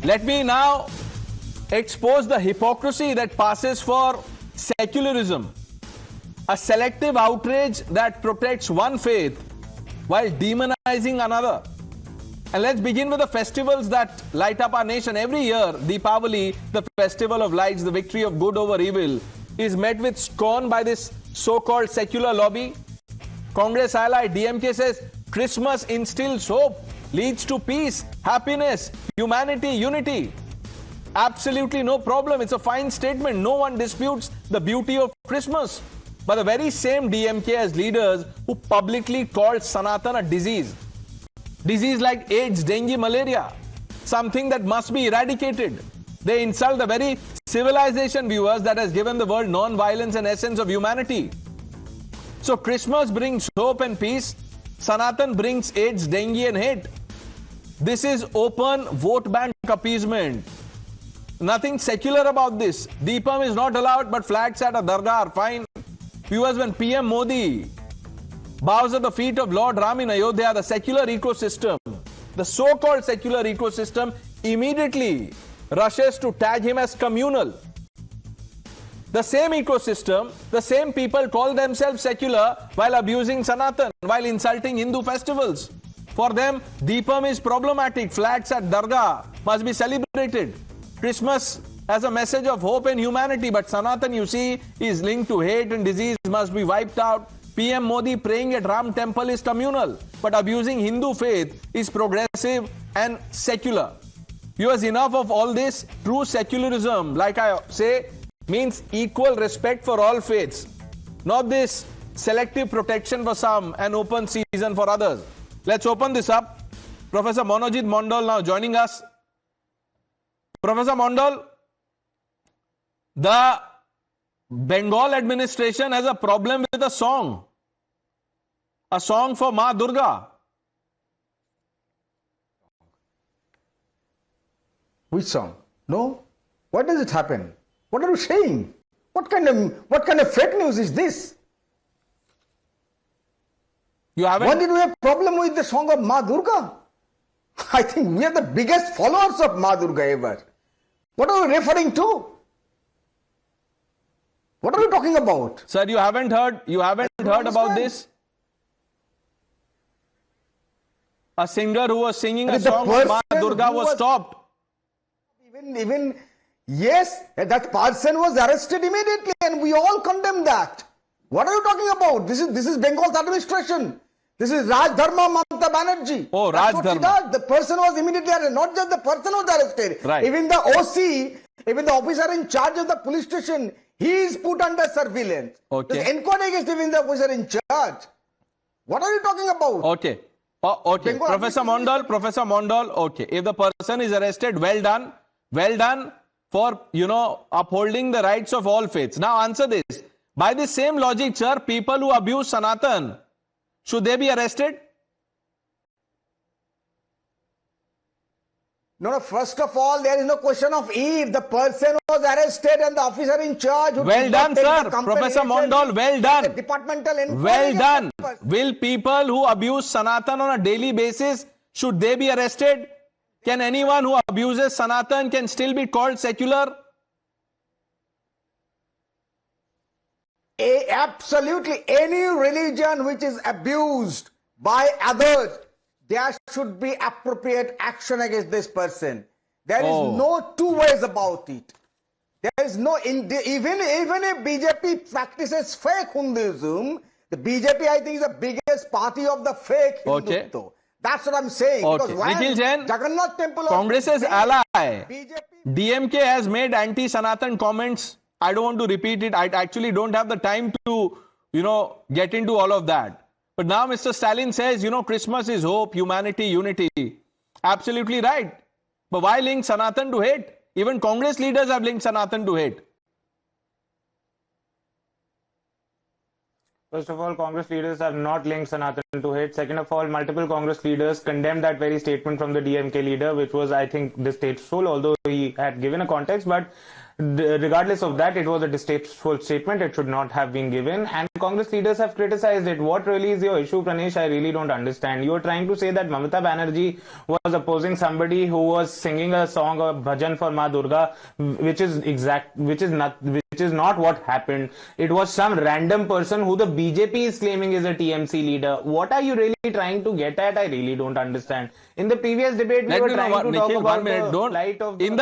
Let me now expose the hypocrisy that passes for secularism, a selective outrage that protects one faith while demonizing another. And let's begin with the festivals that light up our nation. Every year, Deepavali, the festival of lights, the victory of good over evil, is met with scorn by this so-called secular lobby. Congress ally DMK says Christmas instills hope, leads to peace, happiness, humanity, unity. Absolutely no problem. It's a fine statement. No one disputes the beauty of Christmas. But the very same DMK has leaders who publicly called Sanatan a disease. Disease like AIDS, dengue, malaria. Something that must be eradicated. They insult the very civilization, viewers, that has given the world non-violence and essence of humanity. So Christmas brings hope and peace. Sanatan brings AIDS, dengue and hate. This is open vote bank appeasement. Nothing secular about this. Deepam is not allowed, but flags at a dargah are fine. Viewers, when PM Modi bows at the feet of Lord Ram in Ayodhya, the secular ecosystem, the so-called secular ecosystem, immediately rushes to tag him as communal. The same ecosystem, the same people call themselves secular while abusing Sanatan, while insulting Hindu festivals. For them, Deepam is problematic. Flags at dargah must be celebrated. Christmas as a message of hope and humanity, but Sanatan, you see, is linked to hate and disease, must be wiped out. PM Modi praying at Ram temple is communal, but abusing Hindu faith is progressive and secular. Viewers, enough of all this. True secularism, like I say, means equal respect for all faiths, not this selective protection for some and open season for others. Let's open this up. Professor Monojit Mondal now joining us. Professor Mondal, the Bengal administration has a problem with a song for Ma Durga. Which song? No? Why does it happen? What are you saying? What kind of fake news is this? You haven't? Why did we have a problem with the song of Ma Durga? I think we are the biggest followers of Ma Durga ever. What are you referring to? What are you talking about? Sir, you haven't heard about this? A singer who was singing a song of Ma Durga was stopped. Yes, that person was arrested immediately and we all condemn that. What are you talking about? This is Bengal's administration. This is Raj Dharma Mamata Banerjee. Oh, Raj Dharma. The person was immediately arrested. Not just the person was arrested. Right. Even the OC, even the officer in charge of the police station, he is put under surveillance. Okay. There's inquiry against even the officer in charge. What are you talking about? Okay. Okay. Professor Mondal, okay. If the person is arrested, well done for, upholding the rights of all faiths. Now answer this. By the same logic, sir, people who abuse Sanatan, should they be arrested? No, first of all, there is no question of if. The person was arrested and the officer in charge. Well done, sir. Professor Mondal, well done. Departmental inquiry. Well done. Will people who abuse Sanatan on a daily basis, should they be arrested? Can anyone who abuses Sanatan can still be called secular? Absolutely. Any religion which is abused by others, there should be appropriate action against this person. There is no two ways about it. There is no, even if BJP practices fake Hinduism, the BJP, I think, is the biggest party of the fake Hindutva. Okay. That's what I'm saying. Okay. Nikhil Jain, Jagannath Temple Congress's ally, DMK has made anti-Sanatan comments. I don't want to repeat it. I actually don't have the time to, get into all of that. But now Mr. Stalin says, Christmas is hope, humanity, unity. Absolutely right. But why link Sanatan to hate? Even Congress leaders have linked Sanatan to hate. First of all, Congress leaders have not linked Sanatan to hate. Second of all, multiple Congress leaders condemned that very statement from the DMK leader, which was, I think, distasteful, although he had given a context. But regardless of that, it was a distasteful statement. It should not have been given. And Congress leaders have criticized it. What really is your issue, Pranesh? I really don't understand. You are trying to say that Mamata Banerjee was opposing somebody who was singing a song or bhajan for Ma Durga, which is not what happened. It was some random person who the BJP is claiming is a TMC leader. What are you really trying to get at? I really don't understand. In the previous debate, we were trying to talk about the light of in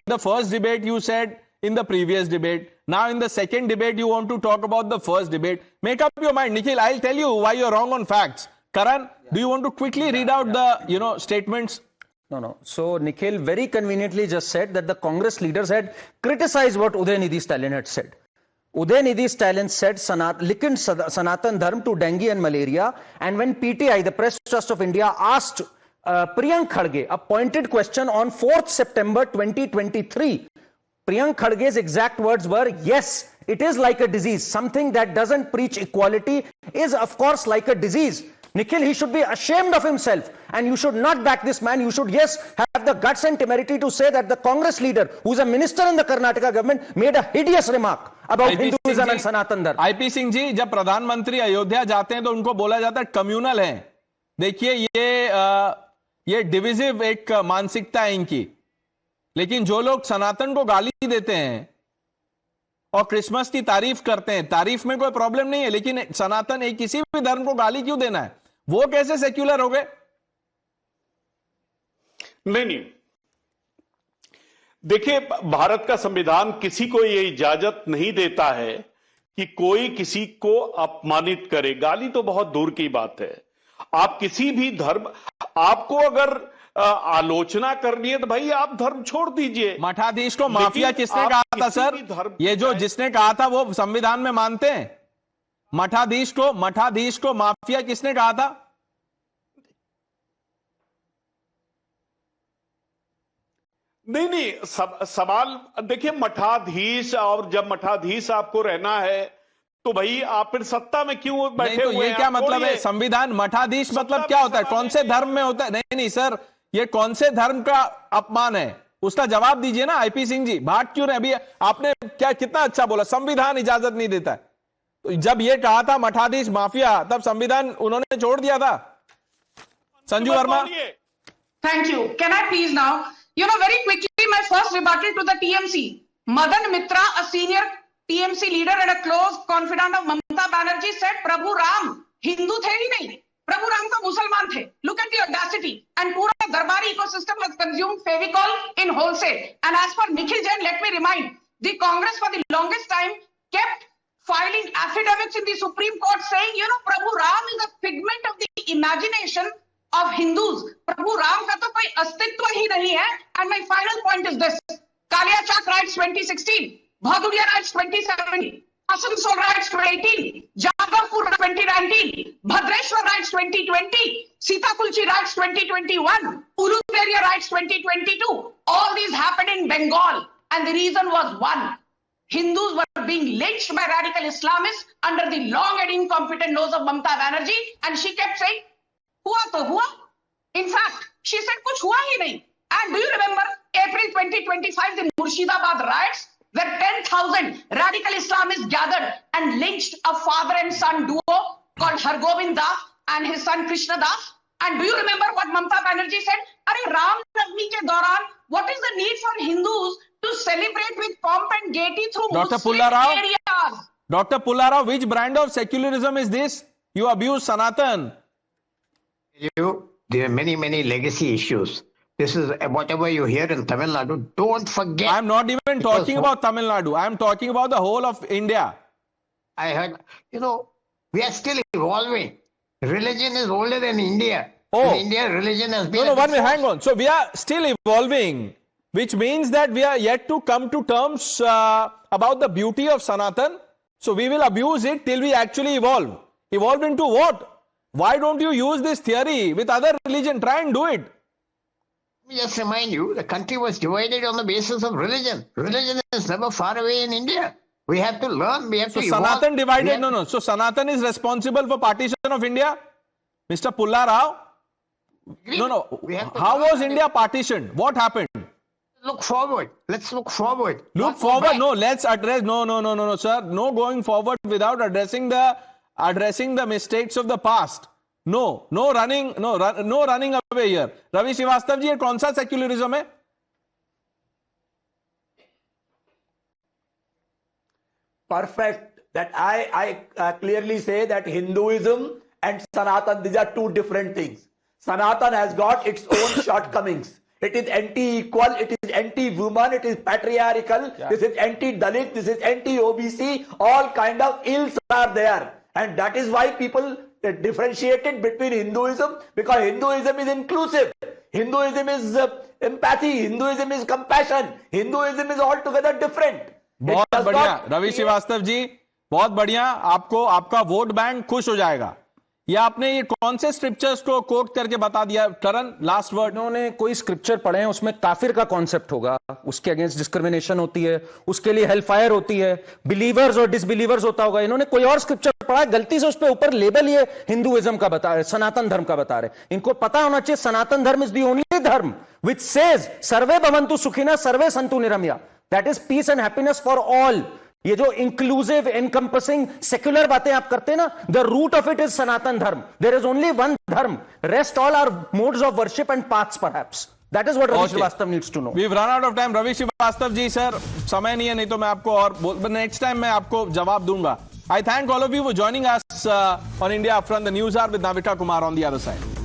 the first debate you said in the previous debate. Now in the second debate you want to talk about the first debate. Make up your mind, Nikhil. I'll tell you why you're wrong on facts. Karan, do you want to quickly read out the statements? No. So Nikhil very conveniently just said that the Congress leaders had criticized what Udhayanidhi Stalin had said. Udhayanidhi Stalin said likened Sanatan Dharm to dengue and malaria. And when PTI, the Press Trust of India, asked Priyank Kharge a pointed question on 4th September 2023, Priyank Kharge's exact words were, yes, it is like a disease. Something that doesn't preach equality is, of course, like a disease. Nikhil, he should be ashamed of himself, and you should not back this man. You should, yes, have the guts and temerity to say that the Congress leader, who is a minister in the Karnataka government, made a hideous remark about Hinduism and Sanatan Dharma. IP Singh जी, जब प्रधानमंत्री अयोध्या जाते हैं तो उनको बोला जाता है communal है. देखिए ये डिविजिव एक मानसिकता है इनकी. लेकिन जो लोग सनातन को गाली देते हैं और क्रिसमस की तारीफ करते हैं, तारीफ में कोई प्रॉब्लम नहीं है, लेकिन सनातन एक किसी भी धर्म को गाली क्यों देना है? वो कैसे सेक्युलर हो गए? नहीं, देखिए, भारत का संविधान किसी को यह इजाजत नहीं देता है कि कोई किसी को अपमानित करे. गाली तो बहुत दूर की बात है. आप किसी भी धर्म, आपको अगर आलोचना करनी है तो भाई आप धर्म छोड़ दीजिए. मठाधीश को माफिया किसने कहा था सर? ये जो जिसने कहा था वो संविधान में मानते हैं? मठाधीश को माफिया किसने कहा था? नहीं, सवाल देखिए, मठाधीश, और जब मठाधीश आपको रहना है तो भाई आप फिर सत्ता में क्यों बैठे हुए हैं? ये क्या मतलब है? संविधान मठाधीश मतलब क्या होता है? कौन से धर्म में होता है? नहीं सर, ये कौन से धर्म का अपमान है? उसका जवाब दीजिए ना आईपी सिंह जी. भाग क्यों रहे? अभी आपने कितना अच्छा बोला, संविधान इजाजत नहीं देता है. तो जब ये कहा था मठाधीश माफिया, तब संविधान उन्होंने छोड़ दिया था. Sanju Verma. Thank you. Can I please now, very quickly, my first rebuttal to the TMC. Madan Mitra, a senior TMC leader and a close confidant of Mamata Banerjee, said Prabhu Ram Hindu the hi nahi. Prabhu Ram ka Musalman the. Look at the audacity. And pura Darbari ecosystem has consumed Fevicol in wholesale. And as for Nikhil Jain, let me remind, the Congress for the longest time kept filing affidavits in the Supreme Court saying, Prabhu Ram is a figment of the imagination of Hindus. Prabhu Ram ka to koi astitva hi nahi hai. And my final point is this. Kaliachak riots 2016. Bhaduria riots 2017. Asansol riots 2018. Jadavpur 2019. Bhadreshwar riots 2020. Sitakulchi riots 2021. Uluberia riots 2022. All these happened in Bengal. And the reason was one. Hindus were being lynched by radical Islamists under the long and incompetent nose of Mamata Banerjee. And she kept saying, hua to hua. In fact, she said, kuch hua hi nahi. And do you remember April 2025, the Murshidabad riots, where 10,000 radical Islamists gathered and lynched a father and son duo called Hargobind Das and his son Krishna Das? And do you remember what Mamata Banerjee said? Arey Ram Navami ke dauran, what is the need for Hindus to celebrate with pomp and gaiety through Muslim areas? Dr. Pullarao, which brand of secularism is this? You abuse Sanatan. There are many legacy issues. This is whatever you hear in Tamil Nadu. Don't forget. I'm not even talking about Tamil Nadu. I'm talking about the whole of India. I heard, we are still evolving. Religion is older than India. Oh. In India, religion has been... No, 1 minute, hang on. So we are still evolving, which means that we are yet to come to terms about the beauty of Sanatan. So we will abuse it till we actually evolve. Evolve into what? Why don't you use this theory with other religion? Try and do it. Let me just remind you, the country was divided on the basis of religion. Religion is never far away in India. We have to learn. We have So to evolve. Sanatan divided. We have No. So Sanatan is responsible for partition of India, Mr. Pulla Rao. Agree. No. We have to How learn was India partitioned? What happened? Look forward. Let's look forward. Look Not go forward. back. No, let's address. No, sir. No going forward without addressing the mistakes of the past. No running. No running away here. Ravi Srivastava ji, ये कौन सा secularism है? Perfect. That I clearly say that Hinduism and Sanatan, these are two different things. Sanatan has got its own shortcomings. It is anti-equal, it is anti-woman, it is patriarchal, this is anti-Dalit, this is anti-OBC, all kind of ills are there. And that is why people differentiated between Hinduism, because Hinduism is inclusive. Hinduism is empathy, Hinduism is compassion, Hinduism is altogether different. बहुत बढ़िया रवि श्रीवास्तव जी, बहुत बढ़िया. आपको आपका vote bank खुश हो जाएगा. ये आपने ये कौन से स्क्रिप्चर्स को कोट करके बता दिया? करण, लास्ट वर्ड. इन्होंने कोई स्क्रिप्चर पढ़े हैं, उसमें काफिर का कॉन्सेप्ट होगा, उसके अगेंस्ट डिस्क्रिमिनेशन होती है, उसके लिए हेलफायर होती है, बिलीवर्स और डिसबिलीवर्स होता होगा. इन्होंने कोई और स्क्रिप्चर पढ़ा, गलती से उस पे ऊपर लेबल ये हिंदुइज्म का बता रहे, सनातन धर्म का बता रहे. इनको पता होना चाहिए सनातन धर्म इज द ओनली धर्म विच सेज सर्वे भवन्तु सुखिनः सर्वे सन्तु निरामया. That is peace and happiness for all. ये जो इंक्लूसिव एनकम्पसिंग सेक्युलर बातें आप करते हैं ना, the root of it is Sanatan Dharma. There is only one dharma, rest all are modes of worship and paths perhaps. That is what Ravi Srivastava needs to know. We have run out of time. Ravi Srivastava ji, sir समय नहीं है, नहीं तो मैं आपको और next time मैं आपको जवाब दूंगा. I thank all of you for joining us on India Upfront. The news hour with Navika Kumar on the other side.